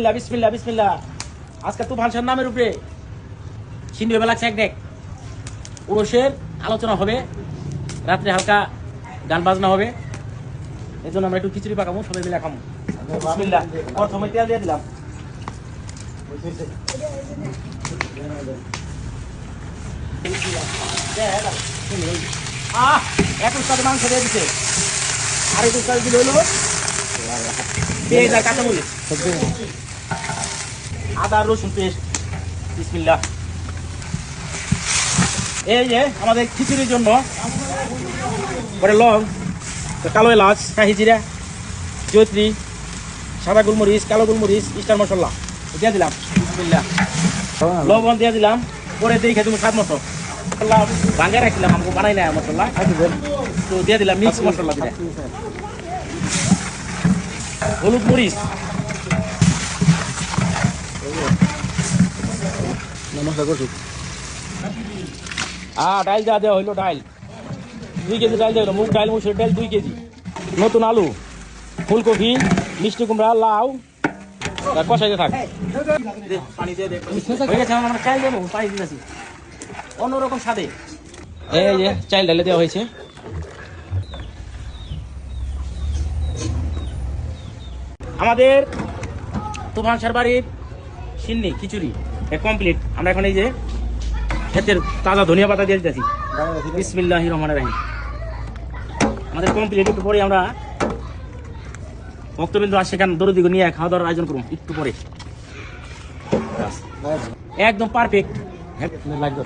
বিসমিল্লাহ বিসমিল্লাহ। আজকে তুফান শাহর নামের উপরে সিন্ধু বেলা লাগছে এক ডেক পুরুষের আলোচনা হবে, রাত্রে হালকা গান বাজনা হবে। এই জন্য আমরা একটু খিচুড়ি পাকাবো, সবাই মিলে খাবো। বিসমিল্লাহ। প্রথমে তেল দিয়ে দিলাম, এক উস্তাদে মাংস দিয়ে দিচ্ছে, আর এক উস্তাদে দিলে হলো পেঁয়াজ আর কাঁচামরিচ, আদা রসুন পেস্ট। বিসমিল্লাহ। এই যে আমাদের খিচুড়ির জন্য পরে লং, কালো এলাচ, শাহি জিরা, জয়ত্রী, সাদা গোলমরিচ, কালো গোলমরিচ, স্টার মশলা দিয়ে দিলাম। বিসমিল্লাহ। লবণ দিয়ে দিলাম, পরে দেখে তুমি স্বাদ মতো মশলা ভাঙে রাখছিলাম, আমাকে বানাই না মশলা, তো দিয়ে দিলাম মিক্স মশলা দিয়ে, হলুদ মরিচ, ডাইল যা দেওয়া হইলো, ডাইল 2 কেজি ডাইল দেওয়া হলো, মুগ ডাইল, মুসুর ডাইল 2 কেজি, নতুন আলু, ফুলকপি, মিষ্টি কুমড়া, লাউ, কষাইতে থাক। আমরা চাইল দেবো, পানি দিতেছি অন্যরকম স্বাদে। এই যে চাইল ডাইলে দেওয়া হয়েছে। আমাদের তুফান শাহর বাড়ির সিন্নি খিচুড়ি কমপ্লিট। আমরা এখন এই যে ক্ষেতের তাজা ধনিয়া পাতা দিয়ে দিতেছি। বিসমিল্লাহির রহমানির রহিম। আমাদের কমপ্লিট। একটু পরে আমরা ভক্তবিন্দু আসে, সেখানে দরদি নিয়ে খাওয়া দাওয়ার আয়োজন করুন একটু পরে। একদম পারফেক্ট লাগবে।